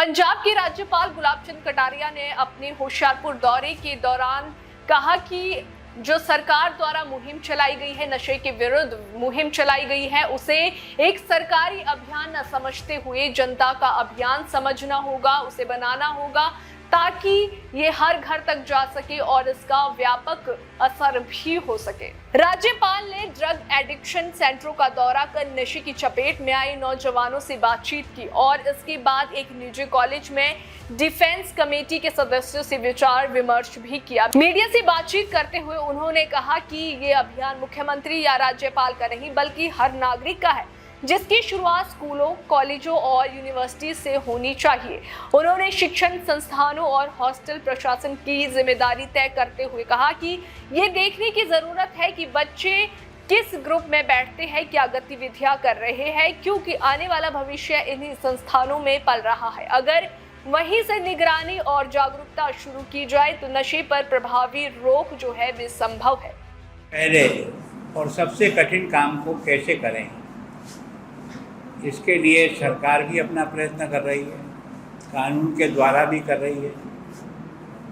पंजाब के राज्यपाल गुलाब चंद कटारिया ने अपने होशियारपुर दौरे के दौरान कहा कि जो सरकार द्वारा मुहिम चलाई गई है, नशे के विरुद्ध मुहिम चलाई गई है, उसे एक सरकारी अभियान न समझते हुए जनता का अभियान समझना होगा, उसे बनाना होगा ताकि ये हर घर तक जा सके और इसका व्यापक असर भी हो सके। राज्यपाल ने ड्रग एडिक्शन सेंटरों का दौरा कर नशे की चपेट में आए नौजवानों से बातचीत की और इसके बाद एक निजी कॉलेज में डिफेंस कमेटी के सदस्यों से विचार विमर्श भी किया। मीडिया से बातचीत करते हुए उन्होंने कहा कि ये अभियान मुख्यमंत्री या राज्यपाल का नहीं बल्कि हर नागरिक का है, जिसकी शुरुआत स्कूलों, कॉलेजों और यूनिवर्सिटी से होनी चाहिए। उन्होंने शिक्षण संस्थानों और हॉस्टल प्रशासन की जिम्मेदारी तय करते हुए कहा कि ये देखने की जरूरत है कि बच्चे किस ग्रुप में बैठते हैं, क्या गतिविधियां कर रहे हैं, क्योंकि आने वाला भविष्य इन्हीं संस्थानों में पल रहा है। अगर वहीं से निगरानी और जागरूकता शुरू की जाए तो नशे पर प्रभावी रोक जो है वे संभव है। पहले और सबसे कठिन काम को कैसे करें, इसके लिए सरकार भी अपना प्रयत्न कर रही है, कानून के द्वारा भी कर रही है,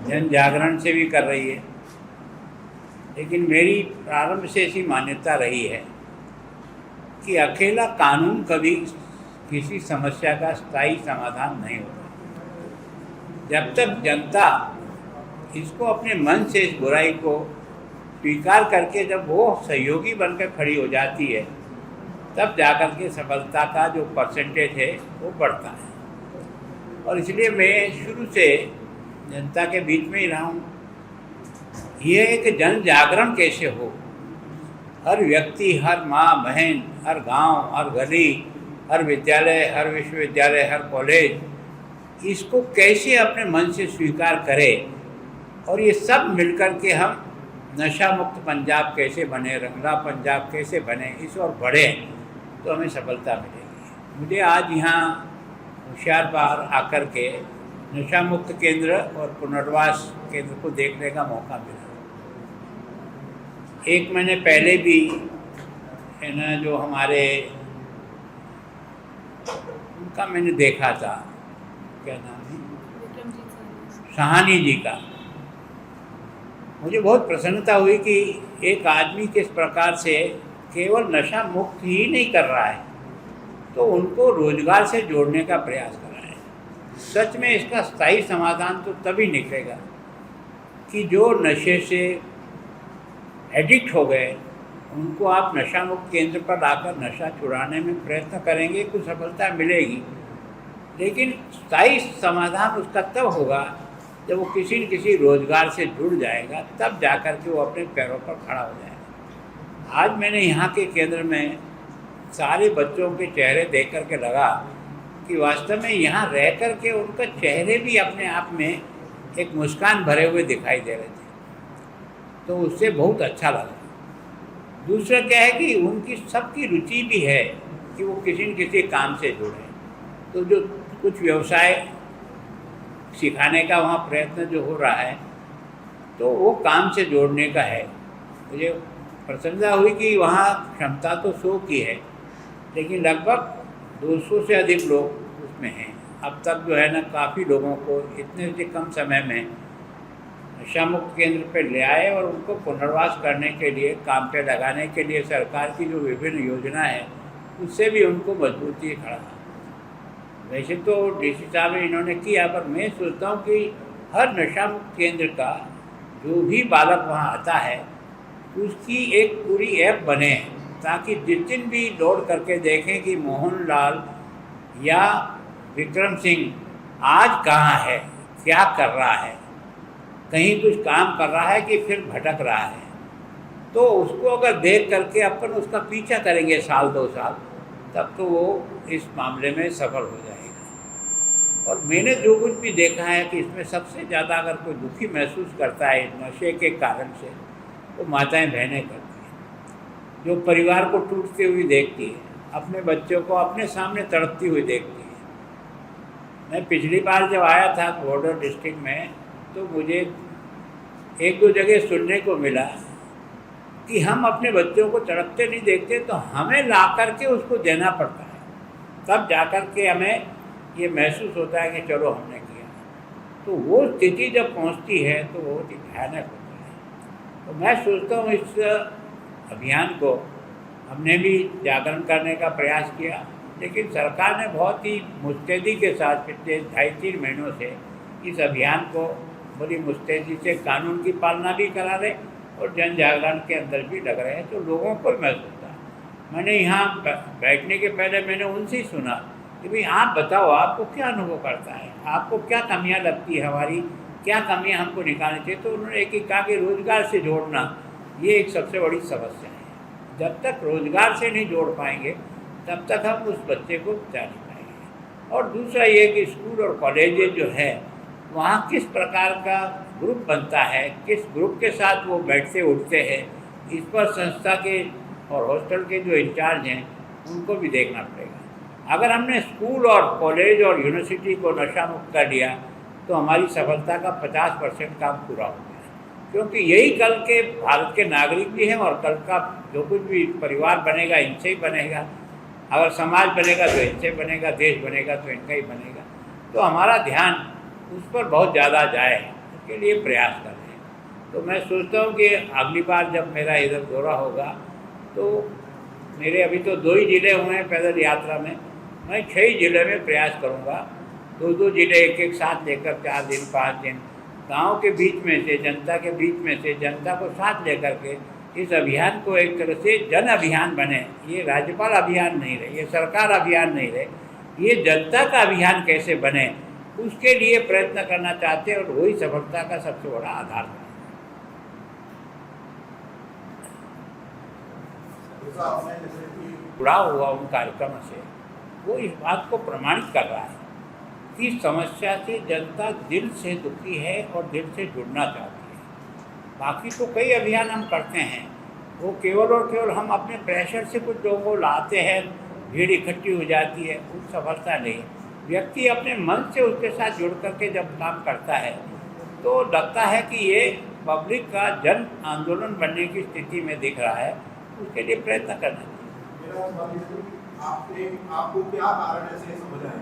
जन जागरण से भी कर रही है। लेकिन मेरी प्रारंभ से ऐसी मान्यता रही है कि अकेला कानून कभी किसी समस्या का स्थायी समाधान नहीं होता। जब तक जनता इसको अपने मन से इस बुराई को स्वीकार करके जब वो सहयोगी बनकर खड़ी हो जाती है, तब जाकर के सफलता का जो परसेंटेज है वो बढ़ता है। और इसलिए मैं शुरू से जनता के बीच में ही रहा हूँ। ये एक जन जागरण कैसे हो, हर व्यक्ति, हर माँ बहन, हर गांव, हर गली, हर विद्यालय, हर विश्वविद्यालय, हर कॉलेज इसको कैसे अपने मन से स्वीकार करे और ये सब मिलकर के हम नशा मुक्त पंजाब कैसे बने, रंगला पंजाब कैसे बने, इस और बढ़े तो हमें सफलता मिलेगी। मुझे आज यहाँ होशियारपुर आकर के नशा मुक्त केंद्र और पुनर्वास केंद्र को देखने का मौका मिला। एक महीने पहले भी है ना, जो हमारे उनका मैंने देखा था, क्या नाम है, सहानी जी का। मुझे बहुत प्रसन्नता हुई कि एक आदमी किस प्रकार से केवल नशा मुक्त ही नहीं कर रहा है, तो उनको रोजगार से जोड़ने का प्रयास कर रहा है। सच में इसका स्थायी समाधान तो तभी निकलेगा कि जो नशे से एडिक्ट हो गए उनको आप नशा मुक्त केंद्र पर लाकर नशा छुड़ाने में प्रयत्न करेंगे, कुछ सफलता मिलेगी। लेकिन स्थायी समाधान उसका तब होगा जब वो किसी न किसी रोजगार से जुड़ जाएगा, तब जाकर के वो अपने पैरों पर खड़ा हो जाएगा। आज मैंने यहाँ के केंद्र में सारे बच्चों के चेहरे देख कर के लगा कि वास्तव में यहाँ रह कर के उनका चेहरे भी अपने आप में एक मुस्कान भरे हुए दिखाई दे रहे थे, तो उससे बहुत अच्छा लगा। दूसरा क्या है कि उनकी सबकी रुचि भी है कि वो किसी न किसी काम से जुड़े, तो जो कुछ व्यवसाय सिखाने का वहाँ प्रयत्न जो हो रहा है तो वो काम से जोड़ने का है। मुझे प्रसन्नता हुई कि वहाँ क्षमता तो 100 की है, लेकिन लगभग 200 से अधिक लोग उसमें हैं। अब तक जो है ना, काफ़ी लोगों को इतने से कम समय में नशा मुक्त केंद्र पर ले आए और उनको पुनर्वास करने के लिए, काम पे लगाने के लिए सरकार की जो विभिन्न योजना है उससे भी उनको मजबूती खड़ा। वैसे तो डीसी साहब ने इन्होंने किया, पर मैं सोचता हूँ कि हर नशा मुक्त केंद्र का जो भी बालक वहाँ आता है उसकी एक पूरी ऐप बने, ताकि जिस दिन भी लोड करके देखें कि मोहन लाल या विक्रम सिंह आज कहाँ है, क्या कर रहा है, कहीं कुछ काम कर रहा है कि फिर भटक रहा है, तो उसको अगर देख करके अपन उसका पीछा करेंगे 1-2 साल, तब तो वो इस मामले में सफल हो जाएगा। और मैंने जो कुछ भी देखा है कि इसमें सबसे ज़्यादा अगर कोई दुखी महसूस करता है नशे के कारण से, तो माताएं बहनें करती हैं, जो परिवार को टूटते हुए देखती है, अपने बच्चों को अपने सामने तड़पती हुई देखती है। मैं पिछली बार जब आया था बॉर्डर डिस्ट्रिक्ट में, तो मुझे 1-2 जगह सुनने को मिला कि हम अपने बच्चों को तड़पते नहीं देखते, तो हमें ला करके उसको देना पड़ता है, तब जा कर के हमें ये महसूस होता है कि चलो हमने किया। तो वो स्थिति जब पहुंचती है तो बहुत ही भयानक होती है। तो मैं सोचता हूँ इस अभियान को हमने भी जागरण करने का प्रयास किया, लेकिन सरकार ने बहुत ही मुस्तैदी के साथ पिछले 2.5-3 महीनों से इस अभियान को बड़ी मुस्तैदी से कानून की पालना भी करा रहे और जन जागरण के अंदर भी लग रहे हैं। तो लोगों को महसूस होता है। मैंने यहाँ बैठने के पहले मैंने उनसे ही सुना कि भाई आप बताओ आपको क्या अनुभव करता है, आपको क्या कमियाँ लगती है, हमारी क्या कमियाँ हमको निकालनी चाहिए। तो उन्होंने एक ही कहा कि रोज़गार से जोड़ना ये एक सबसे बड़ी समस्या है। जब तक रोज़गार से नहीं जोड़ पाएंगे तब तक हम उस बच्चे को बचा नहीं पाएंगे। और दूसरा ये कि स्कूल और कॉलेजेस जो है वहाँ किस प्रकार का ग्रुप बनता है, किस ग्रुप के साथ वो बैठते उठते हैं, इस पर संस्था के और हॉस्टल के जो इंचार्ज हैं उनको भी देखना पड़ेगा। अगर हमने स्कूल और कॉलेज और यूनिवर्सिटी को नशा मुक्त कर लिया तो हमारी सफलता का 50% काम पूरा हो गया, क्योंकि यही कल के भारत के नागरिक भी हैं और कल का जो कुछ भी परिवार बनेगा इनसे ही बनेगा। अगर समाज बनेगा तो इनसे बनेगा, देश बनेगा तो इनका ही बनेगा। तो हमारा ध्यान उस पर बहुत ज़्यादा जाए उसके लिए प्रयास कर रहे हैं। तो मैं सोचता हूँ कि अगली बार जब मेरा इधर दौरा होगा तो मेरे अभी तो 2 ही ज़िले हुए हैं पैदल यात्रा में, मैं 6 ज़िले में प्रयास करूँगा। 2 ज़िले एक साथ लेकर 4 दिन 5 दिन गांव के बीच में से, जनता के बीच में से, जनता को साथ लेकर के इस अभियान को एक तरह से जन अभियान बने। ये राज्यपाल अभियान नहीं रहे, ये सरकार अभियान नहीं रहे, ये जनता का अभियान कैसे बने उसके लिए प्रयत्न करना चाहते हैं और वही सफलता का सबसे बड़ा आधार है। जुड़ा हुआ उन कार्यक्रम से वो इस बात को प्रमाणित कर रहा है कि समस्या से जनता दिल से दुखी है और दिल से जुड़ना चाहती है। बाकी तो कई अभियान हम करते हैं, वो केवल और केवल हम अपने प्रेशर से कुछ लोगों को लाते हैं, भीड़ इकट्ठी हो जाती है, उस सफलता नहीं। व्यक्ति अपने मन से उसके साथ जुड़ करके जब काम करता है तो लगता है कि ये पब्लिक का जन आंदोलन बनने की स्थिति में दिख रहा है। उसके लिए प्रयत्न करना चाहिए। आपको क्या कारण ऐसे समझ आए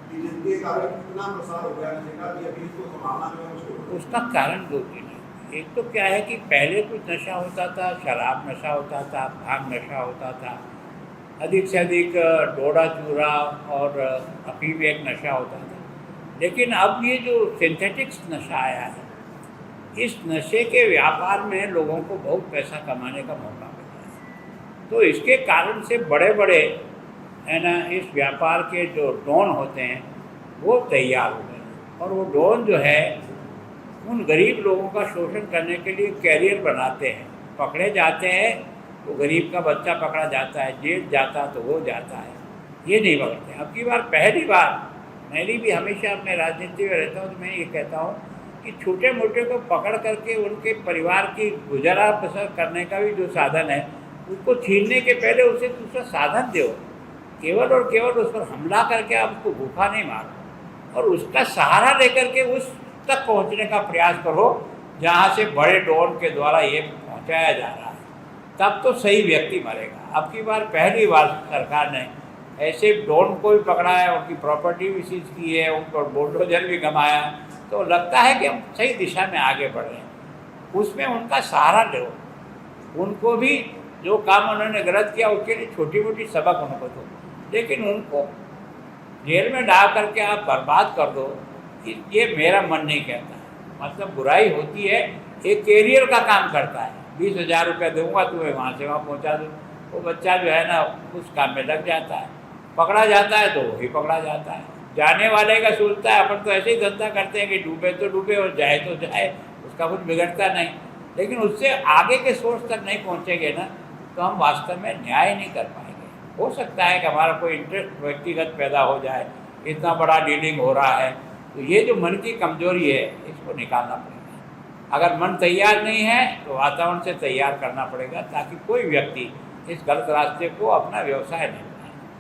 कि जिनके कारण इतना प्रसार हो गया नशे का कि अभी इसको संभालना जो है मुश्किल? उसका कारण 2 चीज़ है। एक तो क्या है कि पहले कुछ नशा होता था, शराब नशा होता था, भांग नशा होता था, अधिक से अधिक डोडा चूरा और अफीम एक नशा होता था। लेकिन अब ये जो सिंथेटिक्स नशा आया है, इस नशे के व्यापार में लोगों को बहुत पैसा कमाने का मौका मिला है। तो इसके कारण से बड़े बड़े है ना इस व्यापार के जो डॉन होते हैं वो तैयार हो गए और वो डॉन जो है उन गरीब लोगों का शोषण करने के लिए कैरियर बनाते हैं। पकड़े जाते हैं तो गरीब का बच्चा पकड़ा जाता है, जेल जाता तो वो जाता है, ये नहीं पकड़ते। अब की बार पहली बार मेरी भी हमेशा मैं राजनीति में रहता हूँ तो मैं ये कहता हूँ कि छोटे मोटे को पकड़ करके उनके परिवार की गुजारा बसर करने का भी जो साधन है उसको छीनने के पहले उसे दूसरा साधन दो। केवल और केवल उस पर हमला करके आप उसको भूखा नहीं मारो और उसका सहारा लेकर के उस तक पहुंचने का प्रयास करो जहां से बड़े डॉन के द्वारा ये पहुंचाया जा रहा है, तब तो सही व्यक्ति मरेगा। अब की बार पहली बार सरकार ने ऐसे डॉन को भी पकड़ा है, उनकी प्रॉपर्टी भी सीज की है, उन पर बुलडोजर भी घमाया, तो लगता है कि हम सही दिशा में आगे बढ़ रहे हैं। उसमें उनका सहारा लो, उनको भी जो काम उन्होंने गलत किया उसके लिए छोटी मोटी सबक उनको दो, लेकिन उनको जेल में डाल करके आप बर्बाद कर दो, ये मेरा मन नहीं कहता है। मतलब बुराई होती है, एक कैरियर का काम करता है, 20,000 रुपये दूंगा तुम्हें वहाँ से वहाँ पहुँचा दूँ, वो बच्चा जो है ना उस काम में लग जाता है, पकड़ा जाता है तो वही पकड़ा जाता है। जाने वाले का सोचता है अपन तो ऐसे ही धंधा करते हैं कि डूबे तो डूबे और जाए तो जाए, उसका कुछ बिगड़ता नहीं, लेकिन उससे आगे के सोर्स तक नहीं पहुँचेंगे ना तो हम वास्तव में न्याय नहीं कर पाएंगे। हो सकता है कि हमारा कोई इंटरेस्ट व्यक्तिगत पैदा हो जाए, इतना बड़ा डीलिंग हो रहा है, तो ये जो मन की कमजोरी है इसको निकालना पड़ेगा। अगर मन तैयार नहीं है तो वातावरण से तैयार करना पड़ेगा ताकि कोई व्यक्ति इस गलत रास्ते को अपना व्यवसाय नहीं